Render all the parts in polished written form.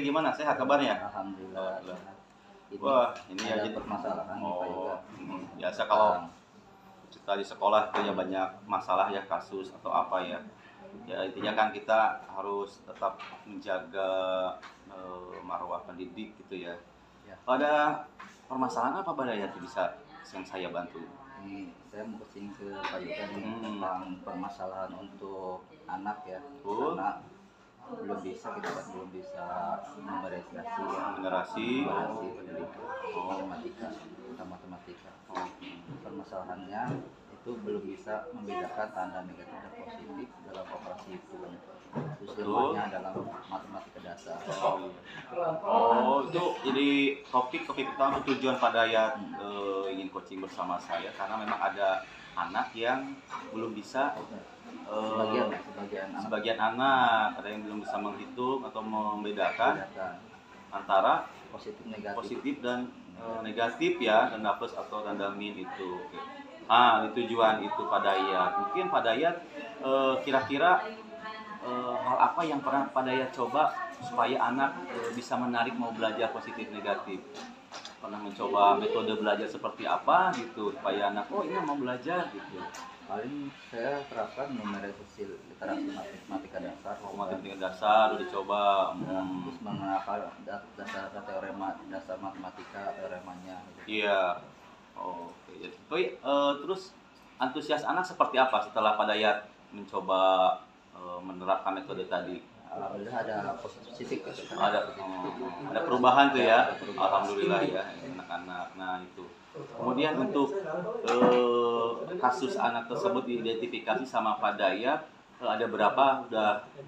gimana? Sehat kabarnya? Alhamdulillah. Alhamdulillah. Ini Wah, ini ada aja. permasalahan nih Pak Yoga. Biasa kalau kita di sekolah itu ya banyak masalah ya, kasus atau apa ya. Ya intinya kan kita harus tetap menjaga marwah pendidik gitu ya. Ya. Ada permasalahan apa pada ya bisa yang saya bantu? Ini saya mau kesini ke Pak Yoga nih tentang permasalahan untuk anak ya. Karena belum bisa kita kan belum bisa memoderasi ya. Generasi pendidikan matematika. Permasalahannya itu belum bisa membedakan tanda negatif dan positif dalam operasi hitung. Terus lemahnya dalam matematika dasar. Oh, itu jadi topik utama tujuan pada ya ingin coaching bersama saya karena memang ada anak yang belum bisa sebagian anak ada yang belum bisa menghitung atau membedakan antara positif dan negatif ya, tanda plus atau tanda min itu. Di tujuan itu Pak Dayat. Mungkin Pak Dayat kira-kira hal apa yang pernah Pak Dayat coba supaya anak bisa menarik mau belajar positif negatif? Pernah mencoba metode belajar seperti apa gitu supaya anak ini mau belajar gitu? Paling saya terapkan numerisasi literasi matematika dasar. Matematika dasar udah dicoba. Terus mengenalkan dasar teorema dasar matematika teoremanya. Gitu. Iya. Oke. Tapi terus antusias anak seperti apa setelah Pak Dayat mencoba menerapkan metode tadi? Alhamdulillah ada positif. Ada perubahan tuh ya. Alhamdulillah ya anak-anak. Nah itu. Kemudian untuk kasus anak tersebut diidentifikasi sama Pak Dayat, ada berapa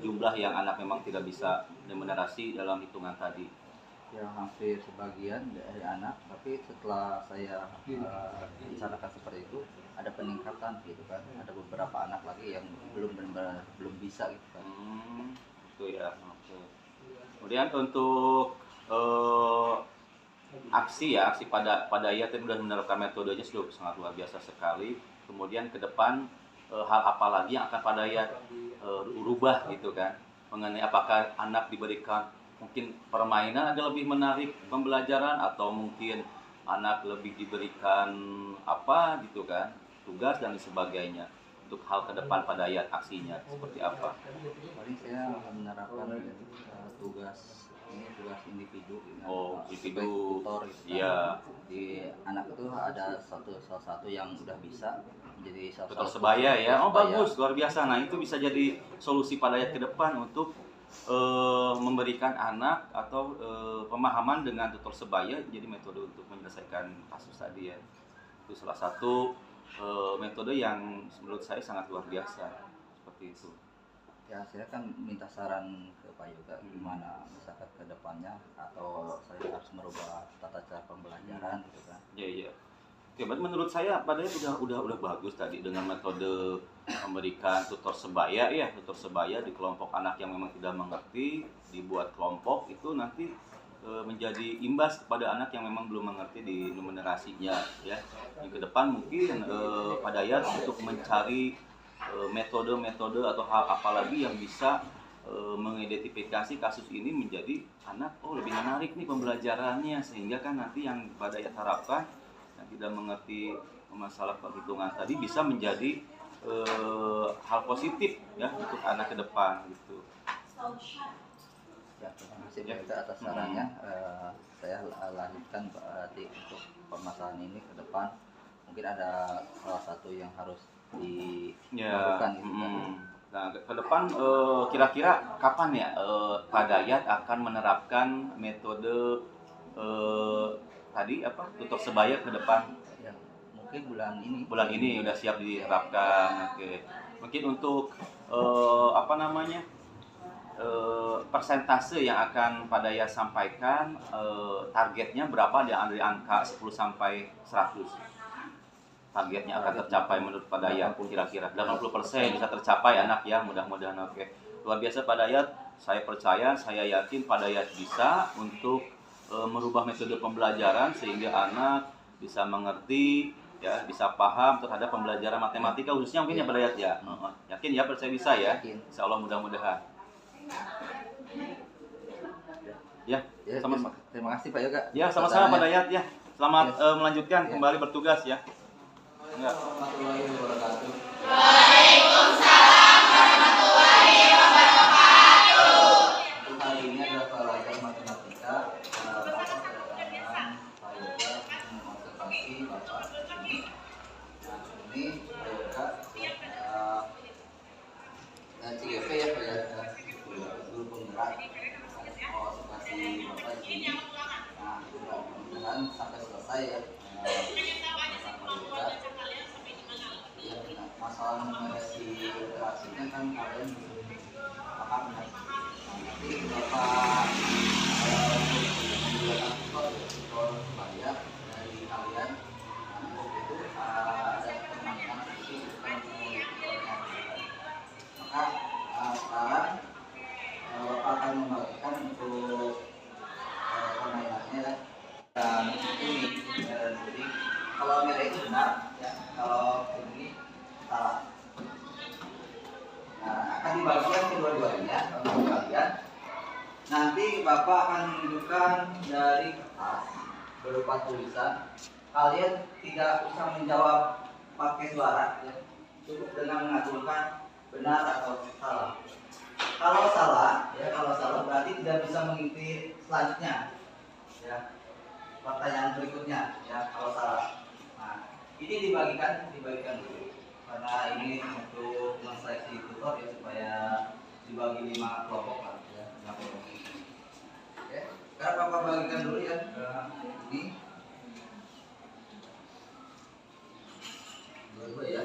jumlah yang anak memang tidak bisa menerasi dalam hitungan tadi? Ya hampir sebagian dari anak, tapi setelah saya rencanakan seperti itu ada peningkatan gitu kan. Ada beberapa anak lagi yang belum bisa gitu kan. Itu ya. Oke. Kemudian untuk aksi pada Dayat yang sudah menerapkan metodenya sudah sangat luar biasa sekali. Kemudian ke depan hal apa lagi yang akan Pak Dayat rubah gitu kan, mengenai apakah anak diberikan mungkin permainan agar lebih menarik pembelajaran atau mungkin anak lebih diberikan apa gitu kan, tugas dan sebagainya. Untuk hal ke depan Pak Dayat aksinya seperti apa? Paling saya menerapkan tugas individu individu tutor gitu kan. Iya. Di anak itu ada salah satu yang udah bisa menjadi tutor sebaya ya. Bagus, luar biasa. Nah itu bisa jadi solusi Pak Dayat ke depan untuk memberikan anak atau pemahaman dengan tutor sebaya jadi metode untuk menyelesaikan kasus tadi ya. Itu salah satu metode yang menurut saya sangat luar biasa seperti itu. Ya saya kan minta saran ke Pak Yoga gimana misalkan ke depannya atau saya harus merubah tata cara pembelajaran gitu kan. Iya. Oke, menurut saya Pak Dayat udah bagus tadi dengan metode memberikan tutor sebaya ya, tutor sebaya di kelompok anak yang memang tidak mengerti, dibuat kelompok itu nanti menjadi imbas kepada anak yang memang belum mengerti di numerasinya ya. Di ke depan mungkin Pak Dayat untuk mencari metode-metode atau hal apa lagi yang bisa mengidentifikasi kasus ini menjadi anak lebih menarik nih pembelajarannya, sehingga kan nanti yang Pak Dayat harapkan yang tidak mengerti masalah perhitungan tadi bisa menjadi hal positif ya untuk anak ke depan gitu. Ya, terima kasih Pak Yoga atas sarannya. Saya lanjutkan berarti untuk permasalahan ini ke depan mungkin ada salah satu yang harus dilakukan gitu kan. Nah, ke depan kira-kira kapan ya Pak Dayat akan menerapkan metode tadi tutor sebaya ke depan? Ya, mungkin bulan ini. Bulan ini udah siap diterapkan. Oke. Mungkin untuk persentase yang akan Pak Dayat sampaikan, targetnya berapa dari angka 10 sampai 100? Targetnya akan tercapai menurut Pak Dayat kira-kira 80% bisa tercapai anak ya, mudah-mudahan. Oke. Luar biasa Pak Dayat, saya percaya, saya yakin Pak Dayat bisa untuk merubah metode pembelajaran sehingga anak bisa mengerti ya, bisa paham terhadap pembelajaran matematika khususnya mungkin ya Pak Dayat ya. Yakin ya, percaya bisa ya? Insya Allah mudah-mudahan. Ya, Ya, sama-sama. terima kasih Pak Yoga. Ya, sama-sama Pak Pertanyaannya. Dayat ya. Selamat Yes. melanjutkan Ya. kembali bertugas ya. Enggak. Warahmatullahi wabarakatuh. Untuk hari ini adalah pelajaran matematika. Bapak kedatangan Pak Yoga untuk mengobservasi Bapak ini. Nah, ini Pak Yoga dan CGP ya Pak ya, guru penggerak mengobservasi Bapak di sini. Nah, mudah-mudahan sampai selesai ya. Pak Yoga. Ya, masalah numerasi interaksinya kan kalian belum paham ya. Nanti Bapak menggunakan tutor supaya dari kalian itu ada permainan sedikit bukan tutornya. Maka sekarang Bapak akan membagikan untuk permainannya ya. Dan ini jadi kalau merah itu benar ya, kalau ini salah. Nah, akan dibagikan kedua-duanya untuk kalian. Nanti Bapak akan menunjukkan dari kertas berupa tulisan. Kalian tidak usah menjawab pakai suara ya. Cukup dengan mengacungkan benar atau salah. Kalau salah ya, kalau salah berarti tidak bisa mengikuti selanjutnya ya. Pertanyaan berikutnya ya, kalau salah. Nah, ini dibagikan dulu karena ini untuk menseleksi tutor ya, supaya dibagi 5 kelompok lah ya, 5 kelompok. Oke, sekarang Bapak bagikan dulu ya ini dua ya.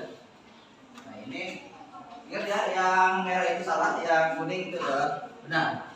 Nah ini ingat ya, yang merah itu salah, yang kuning itu adalah benar.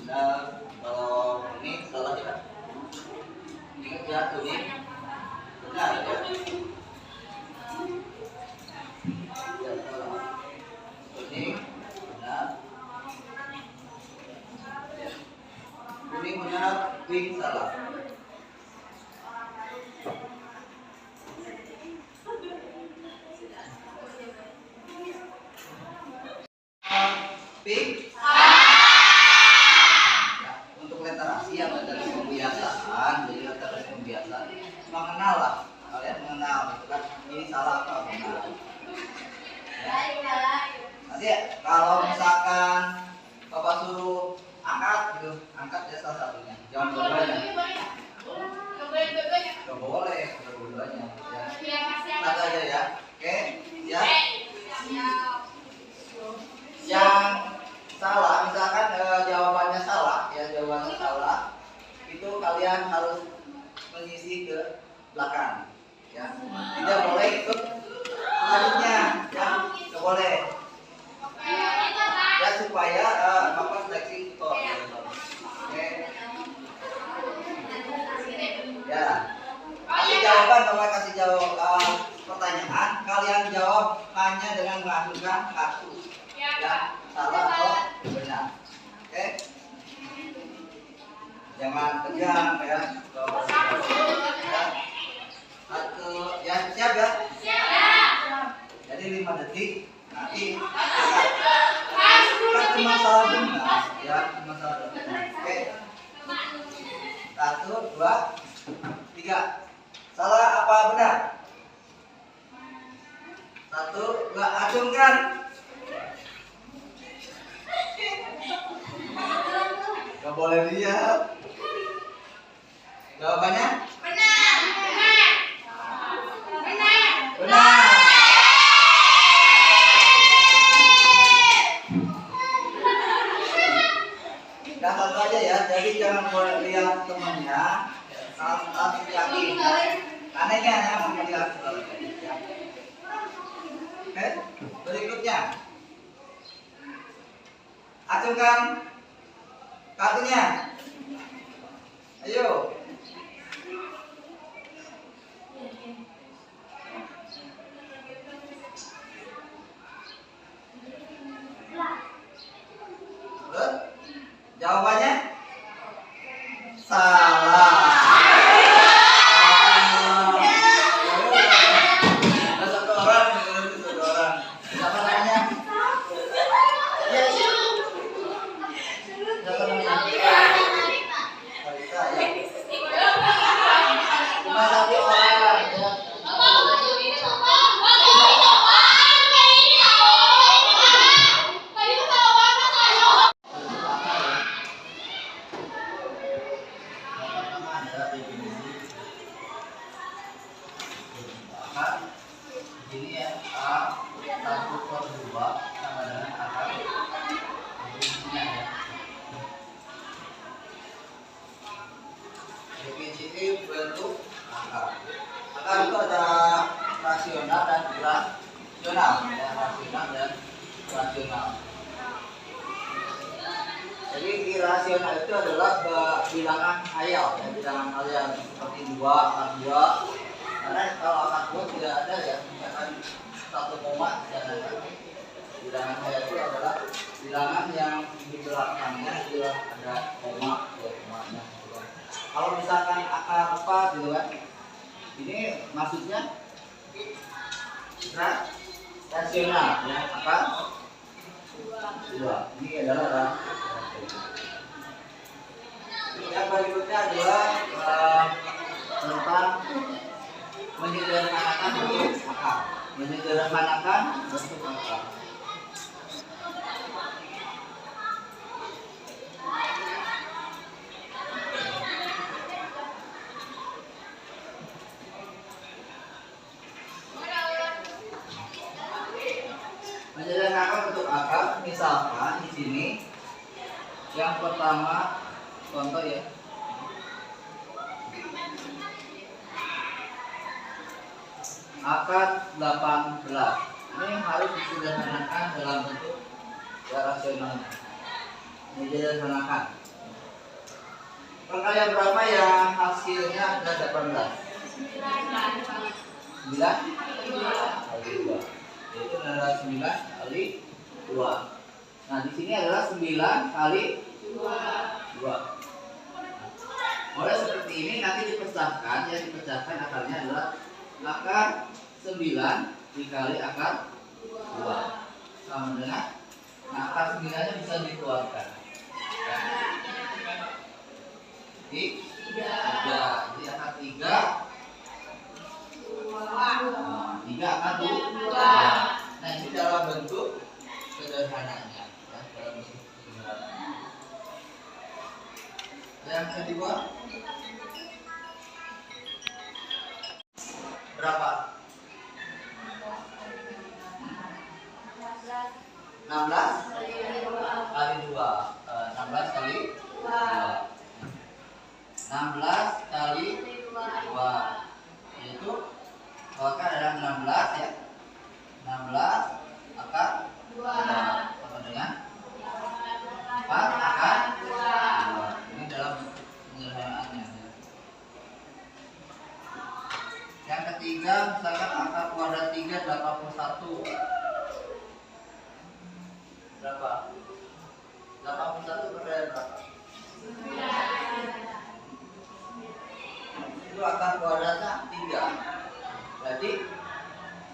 Nah, kalau ini salah ya. Ingat ya, kuning benar ya. Ya, salah. Kuning benar. Ya. Kuning benar, pink salah. Pink. Untuk literasi atau dari pembiasaan, jadi literasi pembiasaan mengenal lah, kalian mengenal gitu kan, ini salah atau benar ya. Nanti kalau misalkan Bapak suruh angkat gitu, angkat ya salah satunya, jangan dua-duanya. Gak boleh dua-duanya ya. Satu aja ya, oke ya. Yang salah, misalkan jawabannya salah ya, jawabannya salah itu kalian harus mengisi ke belakang ya, tidak boleh ikut selanjutnya ya, tidak boleh ya, supaya Bapak seleksi tutor ya. Oke ya, kasih jawaban, Bapak kasih jawab pertanyaan, kalian jawab hanya dengan mengacungkan kartu ya, salah atau benar. Oke, jangan tegang ya. Satu ya, siap ya. Jadi 5 detik nanti kan cuma salah benar ya, cuma salah benar. Oke, 1, 2, 3. Salah apa benar? 1, 2, acungkan. Gak boleh diam. Jawabannya? Benar. Benar. Dan satu aja ya, jadi jangan boleh lihat temannya. Harus yakin. Anehnya ya, melihat. Oke, berikutnya. Acungkan kartunya. Ayo. Jawabannya salah. Ada satu orang. Siapa namanya? Ya, siapa namanya? Wanita, ya. Cuma satu orang. Ya. Ini ya A 1/2 sama dengan akar definisinya ya. Definisi bentuk akar. Akar itu ada rasional dan irasional. Ya, rasional dan rasional. Jadi irasional itu adalah bilangan khayal, ya, bilangan khayal seperti 2, akar 2. Karena kalau akar 2 tidak ada ya, misalkan 1 koma tidak ada. Bilangan khayal itu adalah bilangan yang di belakangnya sudah ada koma, ya, komanya. Kalau misalkan akar apa gitu kan, ini maksudnya rasional, ya, akar 2. Ini adalah yang berikutnya adalah tentang menyederhanakan bentuk akar. Menyederhanakan bentuk akar. Menyederhanakan bentuk akar, misalkan di sini yang pertama contoh ya. Akar 18. Ini harus disederhanakan dalam bentuk rasional. Disederhanakan. Pengkalian berapa yang hasilnya ada 18? 9 kali 2. Yaitu adalah 9 kali 2. Nah, di sini adalah 9 kali 2. Oleh seperti ini nanti dipecahkan, ya, dipecahkan akarnya adalah akar 9 dikali akar 2 sama dengan, nah, akar 9-nya bisa dikeluarkan. Jadi 3. Jadi akar 3 3 akar 2. Nah, ini dalam bentuk sederhananya, ya, dalam bentuk sederhananya. Yang kedua berapa? 16 kali 2. 16 kali 2. 16 kali 2. Yaitu akar adalah 16 ya. 16 akar 2 sama dengan 4 akar 2. Ini dalam penyederhanaannya ya. Yang ketiga, misalkan akar kuadrat 3 81. Berapa? 81 berdaya berapa? 9. Itu akar kuadratnya 3. Berarti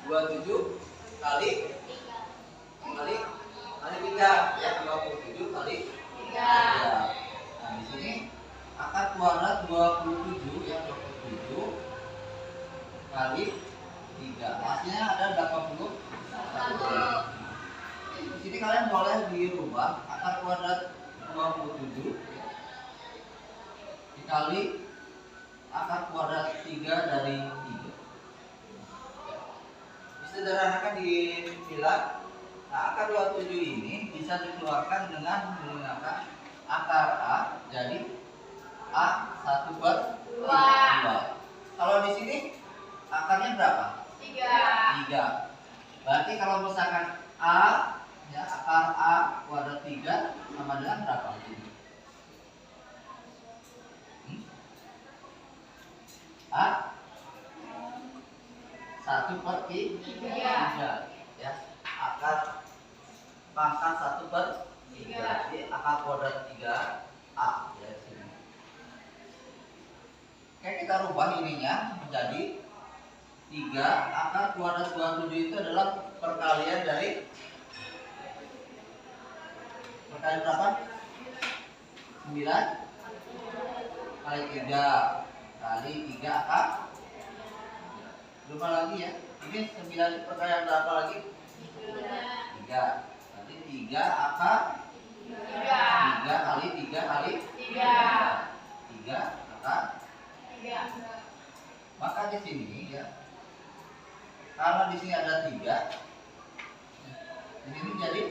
27 kali 3 ya, 27 kali 3. Nah, di sini akar kuadrat 27 ya, 27 kali 3. Hasilnya ada 81. Di sini kalian boleh dirubah akar kuadrat 27 dikali akar kuadrat 3 dari 3. Disederhanakan di bilang, nah, akar 27 ini bisa dikeluarkan dengan menggunakan akar A, jadi A 1/2. Kalau di sini akarnya berapa? 3. Berarti kalau misalkan A, ya, akar A kuadrat 3 sama dengan berapa? A 1/3, ya, akar pangkat 1/3, jadi akar kuadrat 3 A, ya, sini. Oke, kita rubah ininya menjadi 3 akar kuadrat 27 itu adalah perkalian dari berapa? 9 kali 3 kali 3 akar. Lupa lagi ya. Ini 9 perkalian berapa lagi? 3. Berarti 3 akar 3 kali 3 kali 3 akar 3. Maka di sini ya, karena di sini ada 3, ini jadi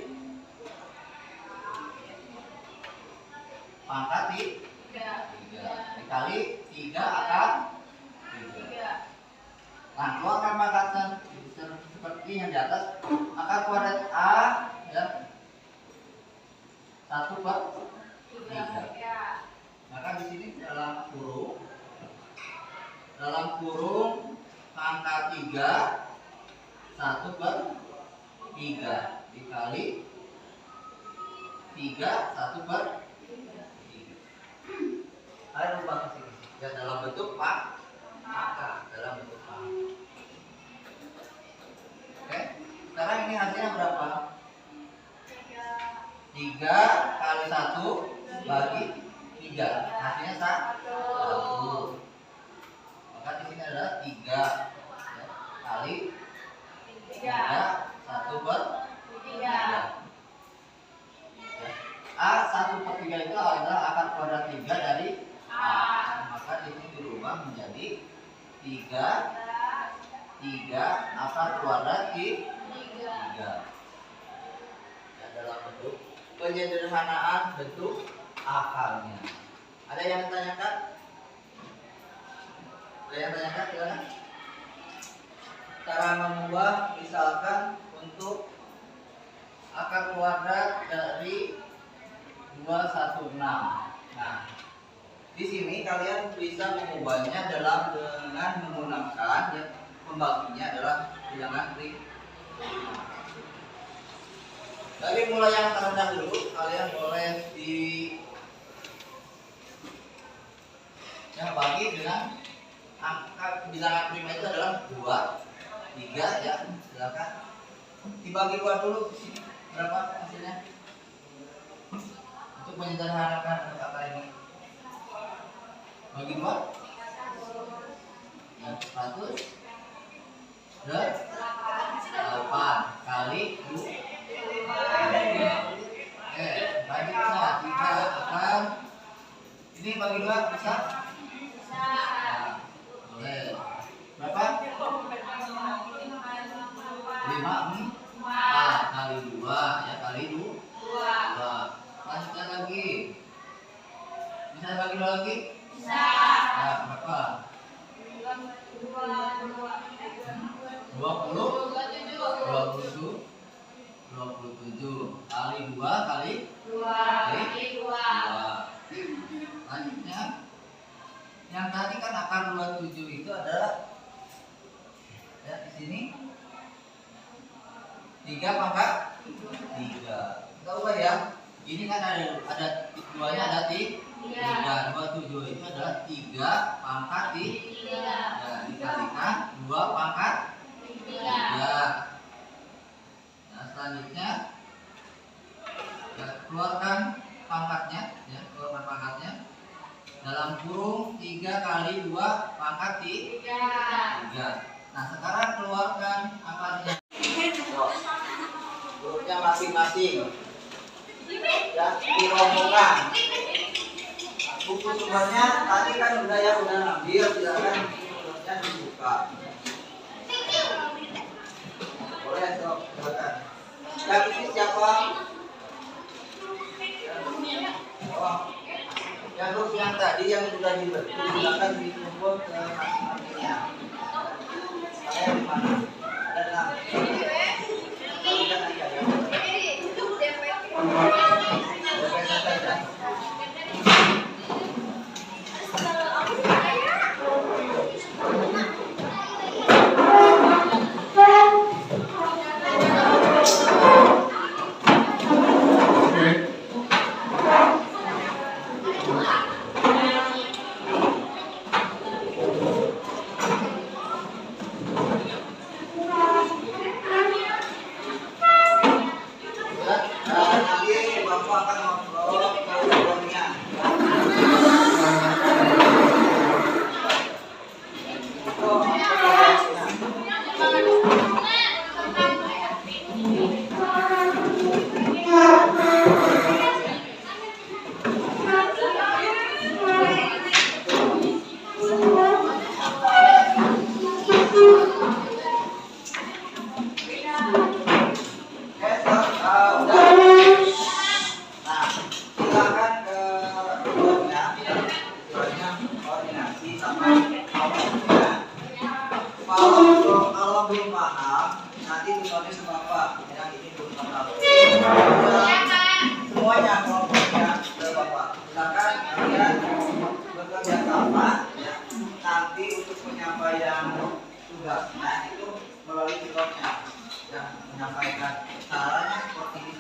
pangkat 3 dikali 3 akar 3. Nah, keluarkan pangkatnya seperti yang di atas. Akar kuadrat A, ya, 1/3. Maka di sini dalam kurung pangkat 3 1/3 dikali 3 1/3. Ayo rubah ke sini. Ya, dalam bentuk akar, dalam bentuk pangkat. Oke, sekarang ini hasilnya berapa? 3 kali 1 bagi 3, hasilnya 1. Maka di sini adalah 3, ya, kali 3 1/3. A 1/3 itu adalah akar kuadrat 3 dari A. Maka di sini dirubah menjadi 3 akar kuadrat 3. Ya, dalam bentuk penyederhanaan bentuk akarnya. Ada yang ditanyakan? Silakan. Cara mengubah misalkan untuk akar kuadrat dari 216. Nah, di sini kalian bisa mengubahnya dengan menggunakan, ya, pembaginya adalah bilangan ring. Dari mulai yang terendah dulu, kalian boleh yang bagi dengan angka bilangan prima itu adalah 2, 3, ya, silakan. Dibagi 2 dulu di sini. Berapa hasilnya? Untuk menyederhanakan kata ini. Bagi 2. Ya, 100. 8 kali 2. Bagi 3 akan ini bagi 2 bisa? Boleh. Berapa? 5 kali 2, ya, kali 2. Lanjutkan lagi. Bisa bagi 2 lagi? Bisa. Ya, berapa? 27 kali 2 kali 2. Lanjutnya, yang tadi kan akar 27 itu adalah, ya, di sini 3 pangkat 3. Kita ubah ya. Ini kan ada 2-nya ada 3. 27 itu adalah 3 pangkat 3. Ya, dikalikan 2 pangkat 3. Nah, selanjutnya, ya, keluarkan pangkatnya, ya, keluarkan pangkatnya. Dalam kurung 3 kali 2 pangkat 3. Nah, sekarang keluarkan akarnya. Hurufnya masing-masing, ya, dirombongkan. buku sumbernya tadi kan udah ngambil, silakan sumbernya dibuka. Boleh sok, silakan. Yang ini siapa? Oh, yang grup yang tadi yang sudah dibentuk silakan dikumpul ke masing-masingnya. Saya di mana? Ada enam. Kalian aja ya. Nanti Bapak akan ngobrol ke umurnya. Kalau belum paham, nanti tutorial sama Bapak. Yang ini belum paham. Semuanya kelompoknya ke Bapak. Silakan kalian bekerja sama. Ya. Nanti untuk penyampaian tugasnya itu melalui pilotnya. Ya, menyampaikan caranya seperti ini.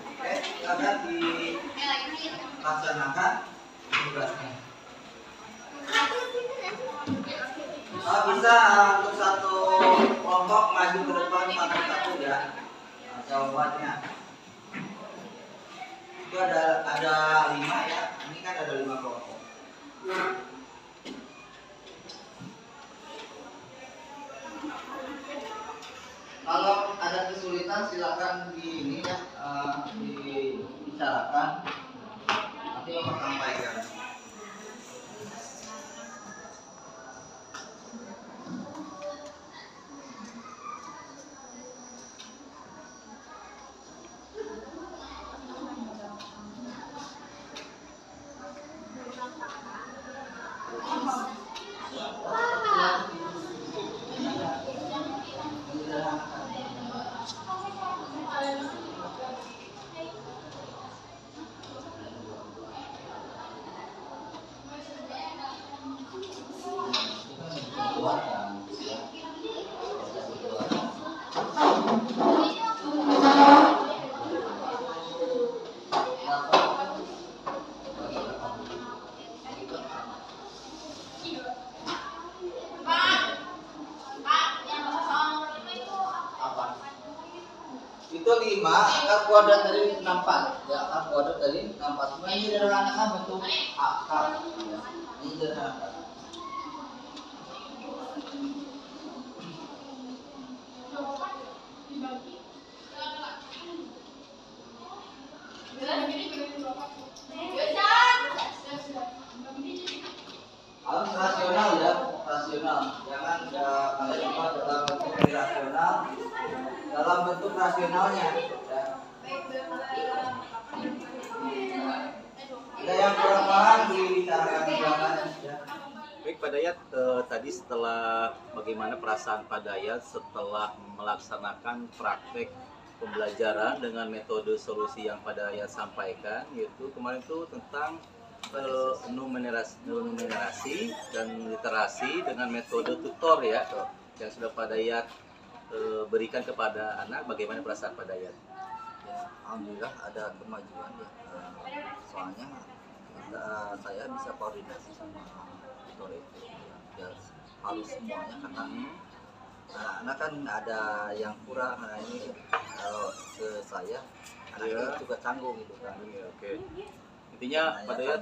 Oke, silakan dilaksanakan tugasnya. Bisa untuk satu kelompok maju ke depan satu-satu ya. Jawabannya itu ada 5 ya. Ini kan ada 5 kelompok. Kalau ada kesulitan silakan di ini ya, dibicarakan. Nanti Bapak sampaikan. Itu 5, angka kuadrat dari 64 ya, angka kuadrat dari 64 semua ini sederhanakan bentuk akar ya. Ini sederhanakan. Harus rasional ya, rasional. Jangan kalian buat dalam bentuk irasional, dalam bentuk rasionalnya. Ya. Ada yang kurang paham dibicarakan di belakang. Ya. Baik Pak Dayat, tadi setelah bagaimana perasaan Pak Dayat setelah melaksanakan praktek pembelajaran dengan metode solusi yang Pak Dayat sampaikan, yaitu kemarin itu tentang numerasi dan literasi dengan metode tutor ya, yang sudah Pak Dayat berikan kepada anak. Bagaimana perasaan Pak Dayat? Ya, alhamdulillah ada kemajuan ya. Soalnya saya bisa koordinasi sama tutor itu ya, halus semuanya karena anak-anak kan ada yang kurang. Nah ini kalau ke saya anaknya juga canggung gitu kan. Oke. Intinya Pak Dayat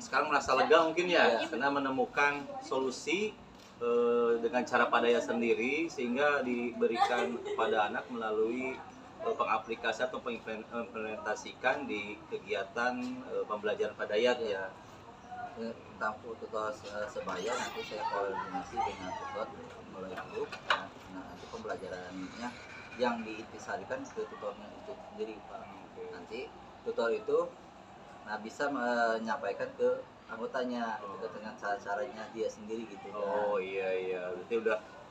sekarang merasa lega mungkin ya, karena menemukan solusi dengan cara Pak Dayat sendiri, sehingga diberikan kepada anak melalui pengaplikasian atau pengimplementasikan di kegiatan pembelajaran Padayat ya. Tentang tutor sebaya nanti saya koordinasi dengan tutor mulai grup. Nah, nanti pembelajarannya yang diintisarikan ke tutornya itu sendiri Pak. Nanti tutor itu bisa menyampaikan ke anggotanya gitu, dengan cara-caranya dia sendiri gitu kan. Oh iya, berarti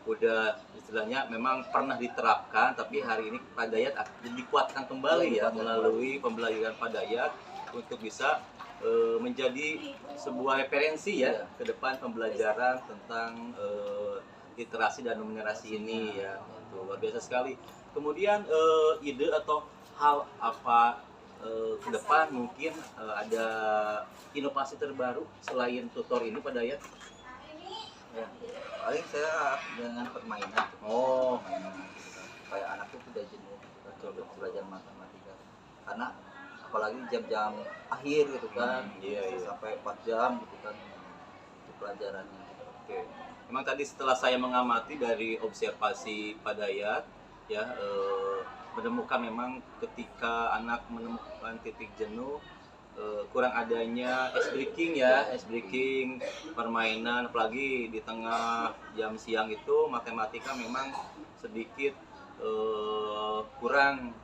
udah istilahnya memang pernah diterapkan, tapi hari ini Padayat dikuatkan kembali ya melalui pembelajaran Padayat untuk bisa menjadi sebuah referensi ya ke depan pembelajaran tentang literasi dan numerasi ini ya. Itu luar biasa sekali. Kemudian ide atau hal apa ke depan mungkin ada inovasi terbaru selain tutor ini Padayat? Ya, paling saya dengan permainan. Permainan gitu kan. Supaya anak itu tidak jenuh gitu kan, untuk belajar matematika. Karena apalagi jam-jam akhir gitu kan, sampai 4 jam gitu kan untuk pelajarannya. Oke. Memang tadi setelah saya mengamati dari observasi Padayat ya, menemukan memang ketika anak menemukan titik jenuh, kurang adanya ice breaking, permainan, apalagi di tengah jam siang itu matematika memang sedikit kurang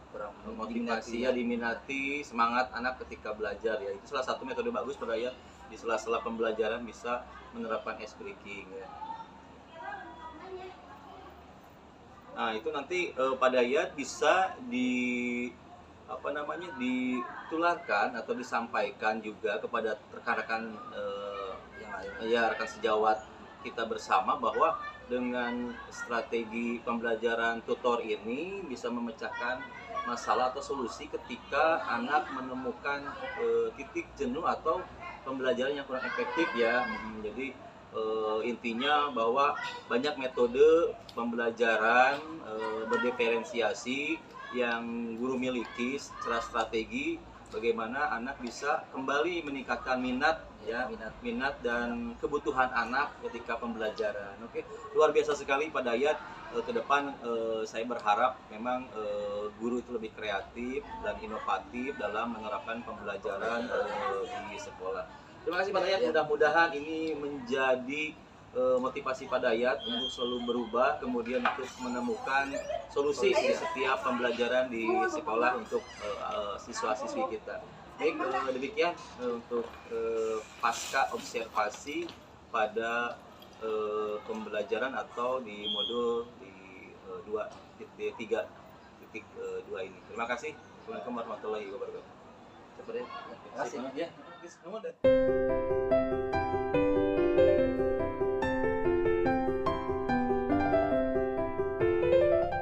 motivasi ya, diminati semangat anak ketika belajar ya. Itu salah satu metode bagus Padayat di sela-sela pembelajaran bisa menerapkan ice breaking ya. Nah itu nanti Padayat bisa ditularkan atau disampaikan juga kepada rekan-rekan yang lain ya, rekan sejawat kita bersama, bahwa dengan strategi pembelajaran tutor ini bisa memecahkan masalah atau solusi ketika anak menemukan titik jenuh atau pembelajaran yang kurang efektif ya. Jadi intinya bahwa banyak metode pembelajaran berdiferensiasi yang guru miliki secara strategi bagaimana anak bisa kembali meningkatkan minat dan kebutuhan anak ketika pembelajaran. Oke, luar biasa sekali Padayat. Ke depan saya berharap memang guru itu lebih kreatif dan inovatif dalam menerapkan pembelajaran di sekolah. Terima kasih Padayat, mudah-mudahan ini menjadi motivasi Padayat untuk selalu berubah, kemudian untuk menemukan solusi di setiap pembelajaran di sekolah untuk siswa-siswi kita. Baik, demikian untuk pasca observasi pada pembelajaran atau di modul di 3.2 ini. Terima kasih. Assalamualaikum warahmatullahi wabarakatuh. Terima kasih. Ya,